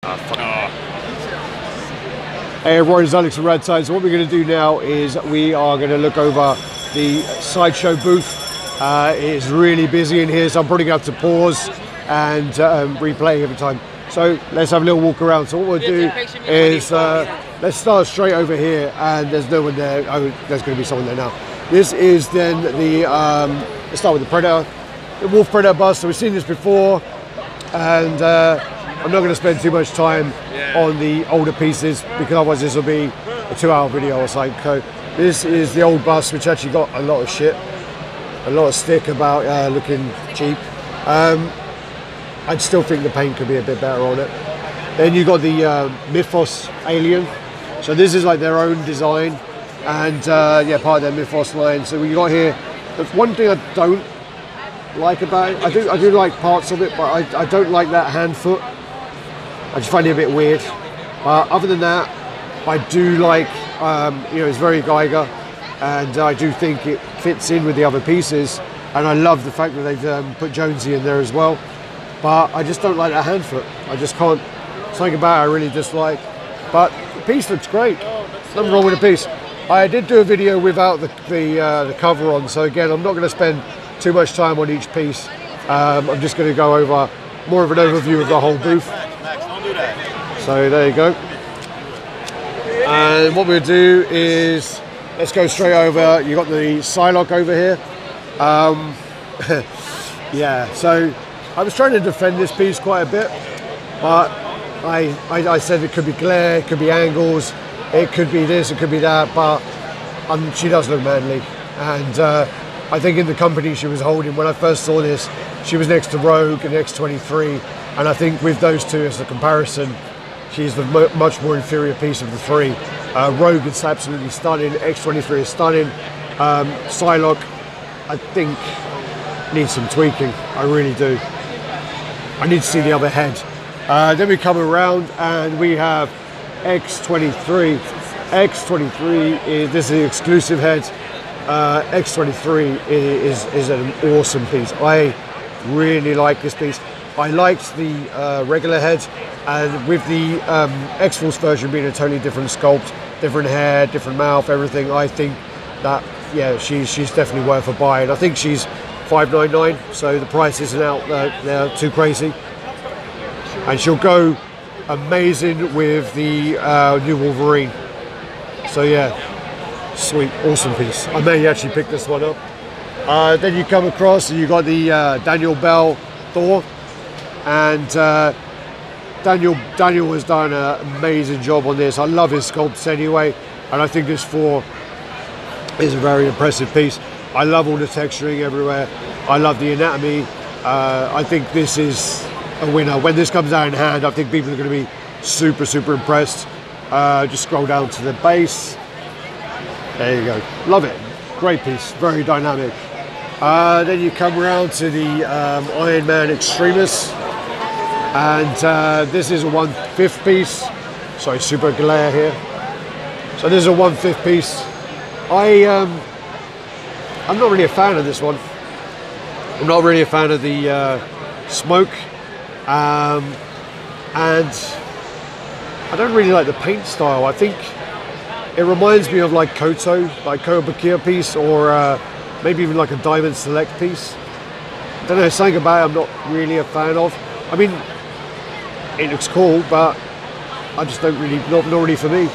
Hey everyone, it's Alex from Raddtitan. So what we're going to do now is we are going to look over the Sideshow booth. It is really busy in here, so I'm probably going to have to pause and replay every time. So let's have a little walk around. So what we'll do is let's start straight over here, and there's no one there. Oh, there's going to be someone there now. This is then the let's start with the Predator, the Wolf Predator bust. So we've seen this before, and I'm not going to spend too much time on the older pieces because otherwise this will be a 2-hour video or something. So this is the old bust, which actually got a lot of shit, a lot of stick about looking cheap. I'd still think the paint could be a bit better on it. Then you got the Mythos Alien. So this is like their own design, and yeah, part of their Mythos line. So what you got here, there's one thing I don't like about it. I do like parts of it, but I don't like that hand foot. I just find it a bit weird. But other than that, I do like, you know, it's very Geiger, and I do think it fits in with the other pieces. And I love the fact that they've put Jonesy in there as well. But I just don't like that hand foot. I just can't, something about it I really dislike. But the piece looks great. Nothing wrong with the piece. I did do a video without the cover on, so again, I'm not going to spend too much time on each piece. I'm just going to go over more of an overview of the whole booth. So there you go. And what we'll do is, let's go straight over. You got the Psylocke over here. Yeah, so I was trying to defend this piece quite a bit, but I said it could be glare, it could be angles, it could be this, it could be that, but she does look manly. And I think in the company she was holding, when I first saw this, she was next to Rogue and X23, and I think with those two as a comparison, she's the much more inferior piece of the three. Rogue is absolutely stunning, X23 is stunning. Psylocke, I think, needs some tweaking, I really do. I need to see the other head. Then we come around and we have X23. X23 is, this is the exclusive head. X23 is an awesome piece. I really like this piece. I liked the regular head, and with the X-Force version being a totally different sculpt, different hair, different mouth, everything, I think that, yeah, she's definitely worth a buy. And I think she's $5.99, so the price isn't out there too crazy. And she'll go amazing with the new Wolverine. So yeah, sweet, awesome piece. I may actually pick this one up. Then you come across and you got the Daniel Bell Thor, and Daniel has done an amazing job on this. I love his sculpts anyway, and I think this Thor is a very impressive piece. I love all the texturing everywhere. I love the anatomy. I think this is a winner. When this comes out in hand, I think people are going to be super, super impressed. Just scroll down to the base. There you go. Love it. Great piece. Very dynamic. Then you come around to the Iron Man Extremis. And this is a 1/5 piece. Sorry, super glare here. So this is a 1/5 piece. I'm not really a fan of this one. I'm not really a fan of the smoke, and I don't really like the paint style. I think it reminds me of like Koto, like Kotobukiya piece, or maybe even like a Diamond Select piece. I don't know, something about it I'm not really a fan of. I mean, it looks cool, but I just don't really, not really for me.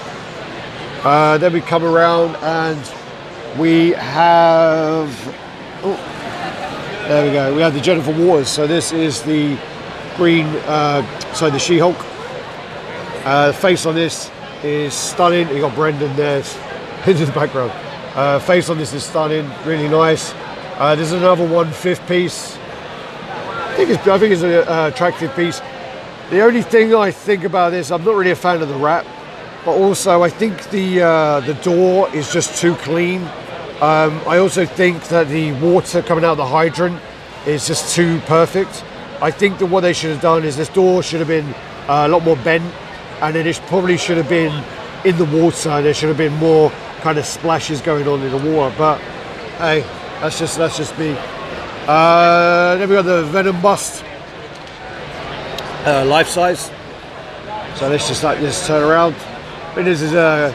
Then we come around and we have, oh, there we go. We have the Jennifer Waters. So this is the green, the She-Hulk. Face on this is stunning. You got Brendan there into the background. Face on this is stunning, really nice. There's another 1/5 piece. I think it's an attractive piece. The only thing I think about this, I'm not really a fan of the wrap, but also I think the door is just too clean. I also think that the water coming out of the hydrant is just too perfect. I think that what they should have done is this door should have been a lot more bent, and it probably should have been in the water. There should have been more kind of splashes going on in the water. But hey, that's just me. Then we got the Venom bust, life size. So let's just let this turn around. And this is a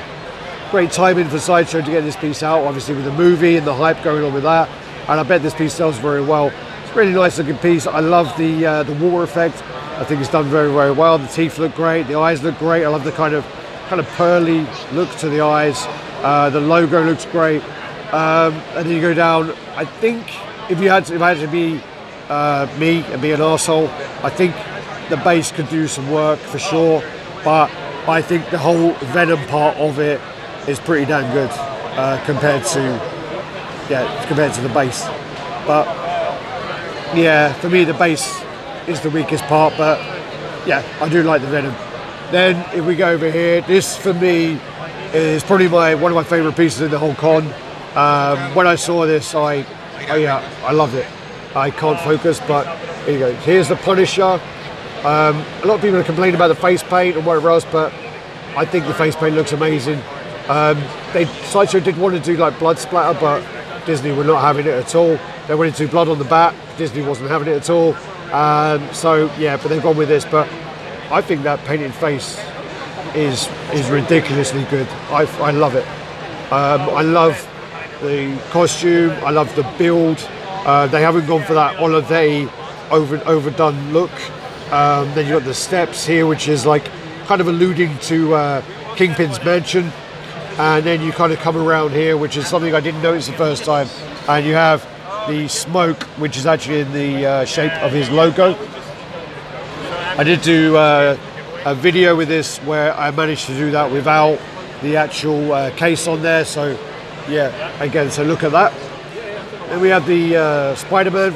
great timing for Sideshow to get this piece out, obviously with the movie and the hype going on with that. And I bet this piece sells very well. It's a really nice looking piece. I love the water effect. I think it's done very, very well. The teeth look great. The eyes look great. I love the kind of pearly look to the eyes. The logo looks great. And then you go down. I think if I had to be me and be an arsehole, I think the base could do some work for sure. But I think the whole Venom part of it is pretty damn good compared to the base. But yeah, for me the base is the weakest part. But yeah, I do like the Venom. Then if we go over here, this for me is probably one of my favourite pieces in the whole con. When I saw this, I loved it. I can't focus, but here you go. Here's the Punisher. A lot of people are complaining about the face paint and whatever else, but I think the face paint looks amazing. Sideshow did want to do like blood splatter, but Disney were not having it at all. They wanted to do blood on the back. Disney wasn't having it at all. So yeah, but they've gone with this. But I think that painted face is ridiculously good. I love it. I love the costume. I love the build. They haven't gone for that holiday overdone look. Then you've got the steps here, which is like kind of alluding to Kingpin's mansion. And then you kind of come around here, which is something I didn't notice the first time. And you have the smoke, which is actually in the shape of his logo. I did do a video with this where I managed to do that without the actual case on there. So yeah, again, so look at that. Then we have the Spider-Man,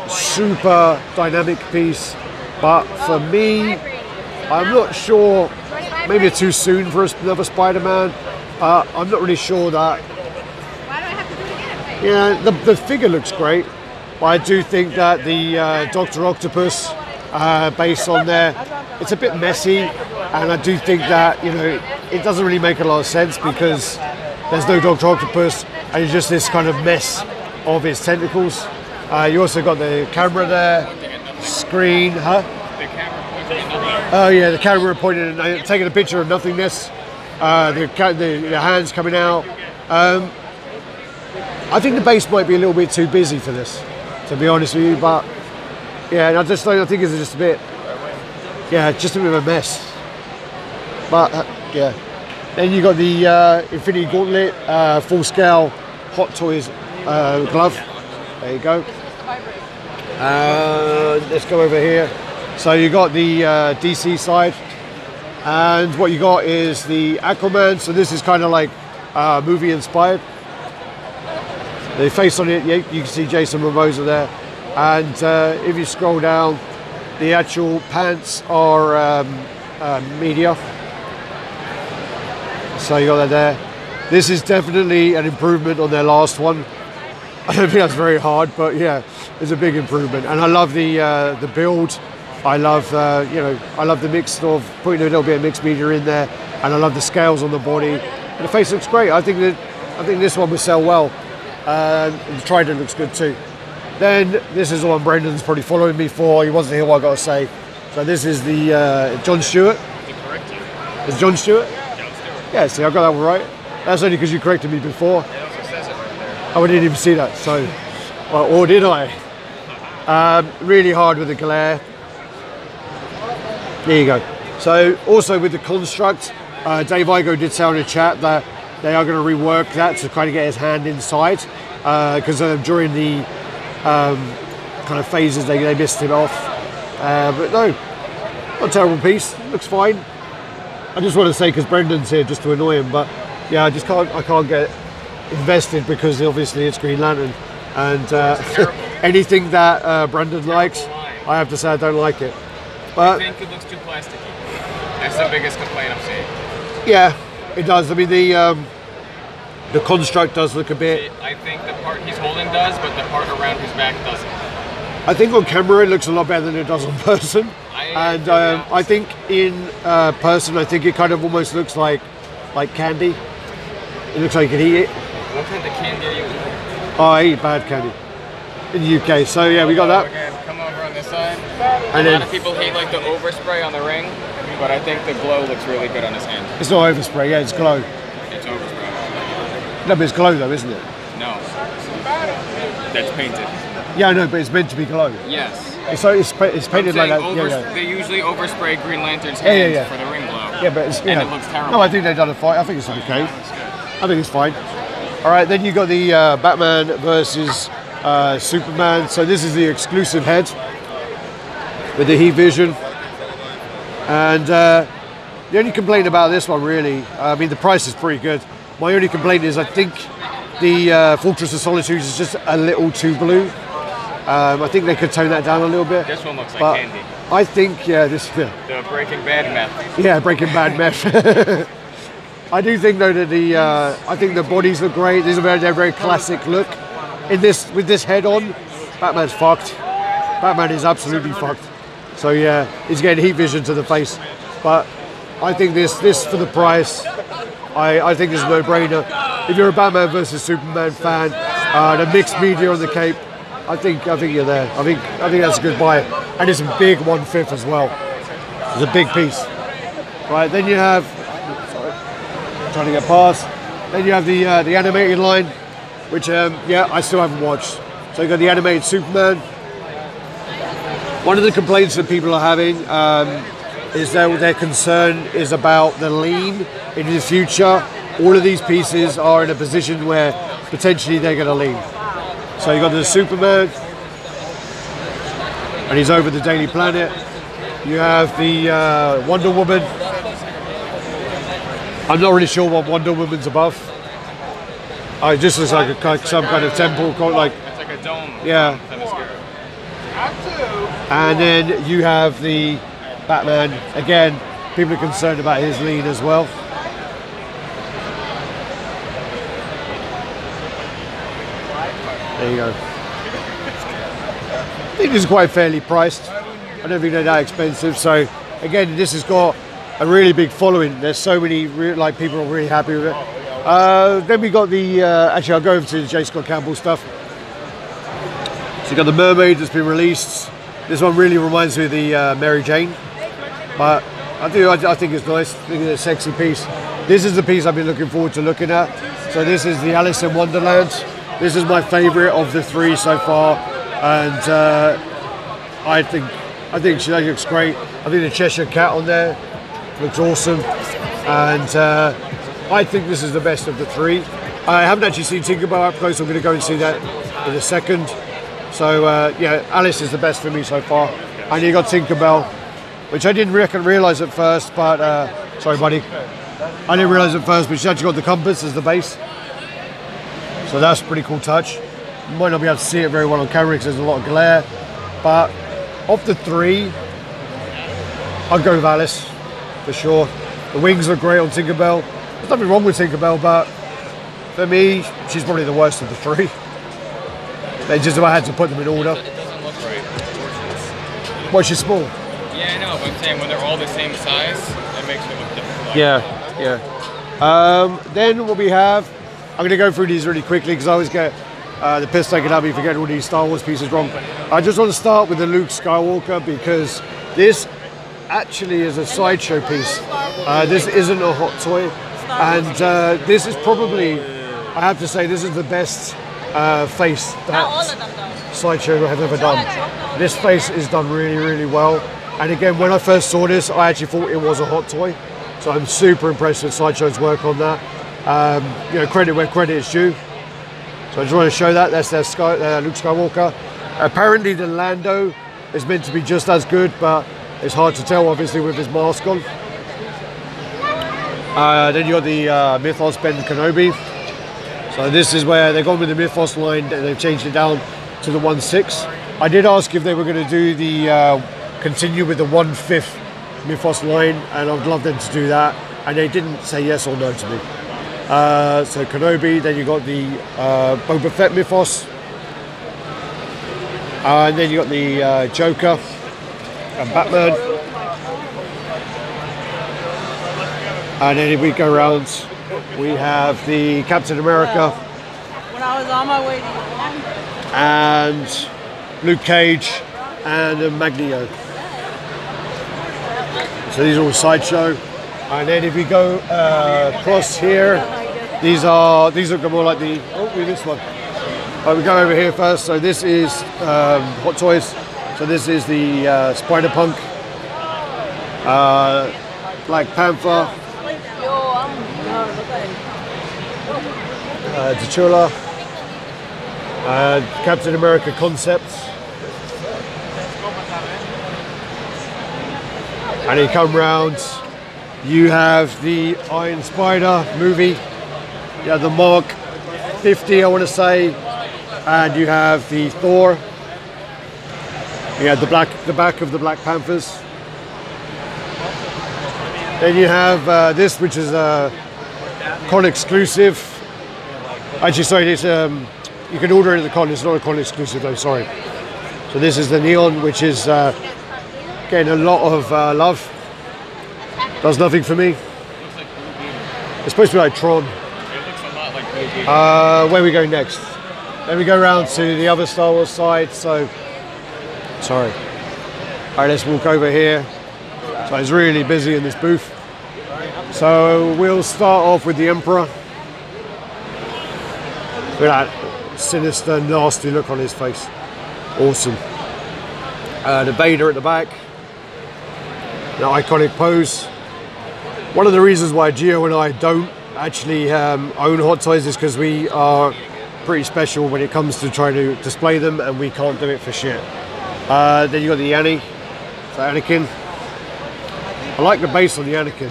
super dynamic piece. But for me, I'm not sure, maybe it's too soon for another Spider-Man. I'm not really sure that. Why do I have to do it again? Yeah, the figure looks great, but I do think that the Dr. Octopus base on there, it's a bit messy, and I do think that, you know, it doesn't really make a lot of sense because there's no Dr. Octopus, and it's just this kind of mess of his tentacles. You also got the camera there, screen, huh? Oh yeah, the camera pointed and taking a picture of nothingness. The hands coming out. I think the base might be a little bit too busy for this, to be honest with you. But yeah, I think it's just a bit, just a bit of a mess. But yeah, then you got the Infinity Gauntlet full scale Hot Toys glove. There you go. Let's go over here. So you got the DC side. And what you got is the Aquaman. So this is kind of like movie inspired. The face on it, you can see Jason Momoa there. And if you scroll down, the actual pants are media. So you got that there. This is definitely an improvement on their last one. I don't think that's very hard, but yeah, it's a big improvement. And I love the build. I love, I love the mix of putting a little bit of mixed media in there, and I love the scales on the body. And the face looks great. I think this one will sell well. The Trident looks good too. Then this is the one Brendan's probably following me for. He wants to hear what I got to say. So this is the John Stewart. Is John Stewart? Yeah, see, I got that one right. That's only because you corrected me before. Oh, I didn't even see that. So, well, or did I? Really hard with the glare. There you go. So also with the construct, Dave Igo did say on the chat that they are going to rework that to kind of get his hand inside because during the kind of phases they missed him off. But no, not a terrible piece. Looks fine. I just want to say because Brendan's here just to annoy him, but yeah, I can't get invested because obviously it's Green Lantern, and anything that Brendan likes, I have to say I don't like it. But I think it looks too plasticky. That's the biggest complaint I'm seeing. Yeah, it does. I mean, the construct does look a bit. I think the part he's holding does, but the part around his back doesn't. I think on camera it looks a lot better than it does on person. I think in person, I think it kind of almost looks like candy. It looks like you can eat it. What kind of candy are you eating? Oh, I eat bad candy in the UK. So yeah, we got that. Again, come over on this side. And a lot of people hate like the overspray on the ring. but I think the glow looks really good on his hand. It's not overspray, yeah, it's glow. It's overspray. No, but it's glow though, isn't it? No. That's painted. Yeah, I know, but it's meant to be glow. Yes. It's painted like that. They usually overspray Green Lantern's hands for the ring glow. Yeah, but it's, and it looks terrible. No, I think they've done a fight. I think it's okay. I think it's fine. All right, then you got the Batman versus Superman. So this is the exclusive head with the heat vision. And the only complaint about this one, really, I mean, the price is pretty good. My only complaint is I think the Fortress of Solitude is just a little too blue. I think they could tone that down a little bit. This one looks like candy. I think, yeah, this. The Breaking Bad meth. Yeah, Breaking Bad meth. I do think though that I think the bodies look great. These are very classic look. With this head on, Batman's fucked. Batman is absolutely fucked. So yeah, he's getting heat vision to the face. But I think this for the price, I think it's a no-brainer. If you're a Batman versus Superman fan, the mixed media on the cape, I think you're there. I think that's a good buy, and it's a big 1/5 as well. It's a big piece. Right, then you have. Trying to get past. Then you have the animated line, which yeah, I still haven't watched. So you got the animated Superman. One of the complaints that people are having is that their concern is about the lean in the future. All of these pieces are in a position where potentially they're going to lean. So you got the Superman, and he's over the Daily Planet. You have the Wonder Woman. I'm not really sure what Wonder Woman's above. It just looks like some kind of temple, like it's like a dome. Yeah. And then you have the Batman. Again, people are concerned about his lean as well. There you go. I think this is quite fairly priced. I don't think they're that expensive. So again, this has got a really big following. There's so many people are really happy with it. Then we got the actually I'll go over to the J. Scott Campbell stuff. So you got the Mermaid that's been released. This one really reminds me of the Mary Jane, but I think it's nice. I think it's a sexy piece. This is the piece I've been looking forward to looking at. So this is the Alice in Wonderland. This is my favourite of the three so far, and I think she looks great. I think the Cheshire Cat on there looks awesome, and I think this is the best of the three. I haven't actually seen Tinkerbell up close. I'm going to go and see that in a second. So yeah, Alice is the best for me so far. And you got Tinkerbell, which I didn't realise at first, but sorry buddy, I didn't realise at first, but she's actually got the compass as the base. So that's a pretty cool touch. You might not be able to see it very well on camera because there's a lot of glare, but of the three, I'd go with Alice for sure. The wings look great on Tinkerbell. There's nothing wrong with Tinkerbell, but for me, she's probably the worst of the three. They just about had to put them in order. It doesn't look right. Well, she's small. Yeah, I know, but I'm saying when they're all the same size, that makes it look different. Like, Yeah. Then what we have, I'm going to go through these really quickly because I always get the piss taken out of me for getting all these Star Wars pieces wrong. I just want to start with the Luke Skywalker because this actually is a sideshow piece. This isn't a hot toy, and this is probably, I have to say, this is the best face that Sideshow have ever done. This face is done really, really well. And again, when I first saw this, I actually thought it was a hot toy. So I'm super impressed with Sideshow's work on that. You know, credit where credit is due. So I just want to show that. That's their Luke Skywalker. Apparently the Lando is meant to be just as good, but it's hard to tell, obviously, with his mask on. Then you got the Mythos Ben Kenobi. So this is where they've gone with the Mythos line, and they've changed it down to the 1/6. I did ask if they were going to do the continue with the 1/5 Mythos line, and I'd love them to do that, and they didn't say yes or no to me. So Kenobi, then you got the Boba Fett Mythos, and then you got the Joker and Batman, and then if we go around, we have the Captain America. When I was on my way to and Luke Cage and Magneto. So these are all Sideshow. And then if we go across here, these look more like the, oh, we this one. We go over here first. So this is Hot Toys. So this is the Spider-Punk, Black Panther, T'Challa, Captain America concepts. And you come round, you have the Iron Spider movie, you have the Mark 50, I want to say, and you have the Thor, you have the back of the Black Panthers. Then you have this, which is a con exclusive. Actually, sorry, it's, you can order it at the con, it's not a con exclusive though, sorry. So this is the Neon, which is getting a lot of love. Does nothing for me. It's supposed to be like Tron. It looks a lot like Blue Beetle. Where we go next? Then we go around to the other Star Wars side. So, sorry. All right, let's walk over here. So it's really busy in this booth. So we'll start off with the Emperor. Look at that sinister, nasty look on his face. Awesome. The Vader at the back. The iconic pose. One of the reasons why Gio and I don't actually own Hot Toys is because we are pretty special when it comes to trying to display them, and we can't do it for shit. Then you got the Yanni, so Anakin. I like the base on the Anakin.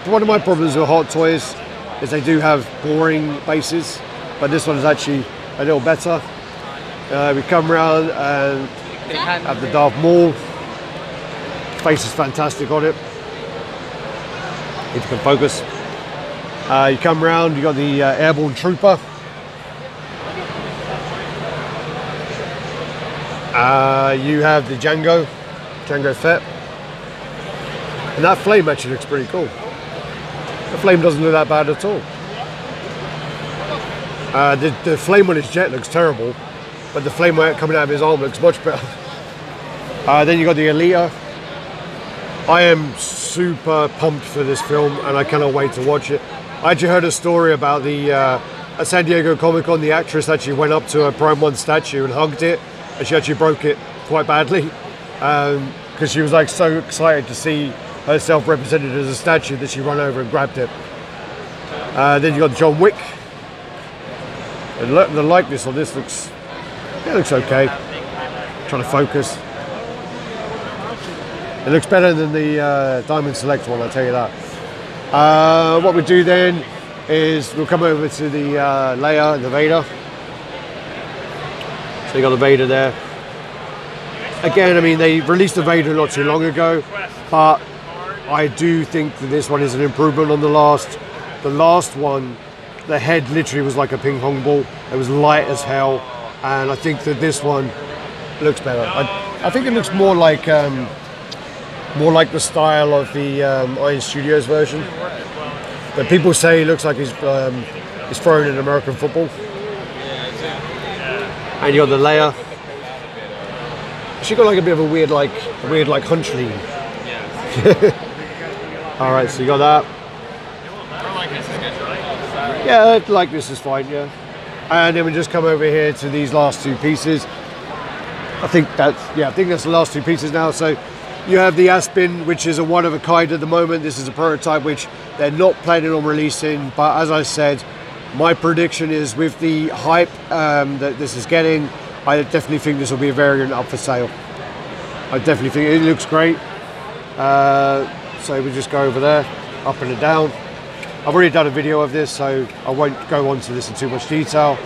One of my problems with Hot Toys is they do have boring bases, but this one is actually a little better. We come around and have the Darth Maul. Face is fantastic on it. If you can focus. You come around, you got the Airborne Trooper. You have the Jango Fett. And that flame actually looks pretty cool. The flame doesn't look that bad at all. The flame on his jet looks terrible, but the flame coming out of his arm looks much better. Then you got the Alita. I am super pumped for this film, and I cannot wait to watch it. I actually heard a story about the at San Diego Comic-Con, the actress actually went up to a Prime 1 statue and hugged it, and she actually broke it quite badly because she was like so excited to see herself represented as a statue that she ran over and grabbed it. Then you got John Wick. And the likeness on this looks okay. Trying to focus. It looks better than the Diamond Select one, I'll tell you that. What we do then is we'll come over to the Leia and the Vader. So you got the Vader there. Again, I mean, they released the Vader not too long ago, but I do think that this one is an improvement on the last. The last one, the head literally was like a ping pong ball. It was light as hell, and I think that this one looks better. I think it looks more like the style of the Iron Studios version. But people say he looks like he's throwing in American football. And you got the Leia. She got like a bit of a weird like hunch lean. All right, so you got that. Yeah, the likeness is fine. Yeah. And then we just come over here to these last two pieces. I think that's the last two pieces now. So you have the Aspen, which is a one of a kind at the moment. This is a prototype which they're not planning on releasing. But as I said, my prediction is with the hype that this is getting, I definitely think this will be a variant up for sale. I definitely think it looks great. So we just go over there, up and down. I've already done a video of this, so I won't go on to this in too much detail.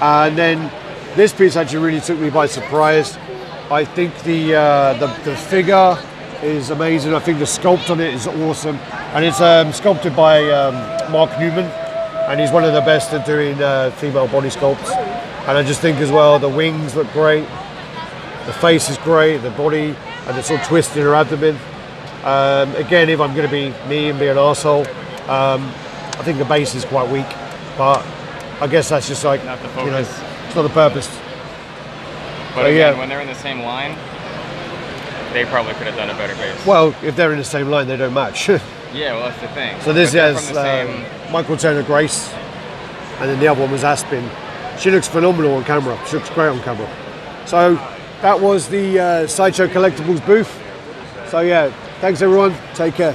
And then this piece actually really took me by surprise. I think the figure is amazing. I think the sculpt on it is awesome, and it's sculpted by Mark Newman, and he's one of the best at doing female body sculpts. And I just think as well, the wings look great, the face is great, the body, and the sort of twist in her abdomen. Again, if I'm going to be me and be an arsehole, I think the base is quite weak, but I guess that's just like, not the focus. You know, it's not the purpose. But again, when they're in the same line, they probably could have done a better base. Well, if they're in the same line, they don't match. Yeah, well, that's the thing. So this But they're has from the same. Michael Turner Grace, and then the other one was Aspen. She looks phenomenal on camera. She looks great on camera. So that was the Sideshow Collectibles booth. So yeah, thanks everyone. Take care.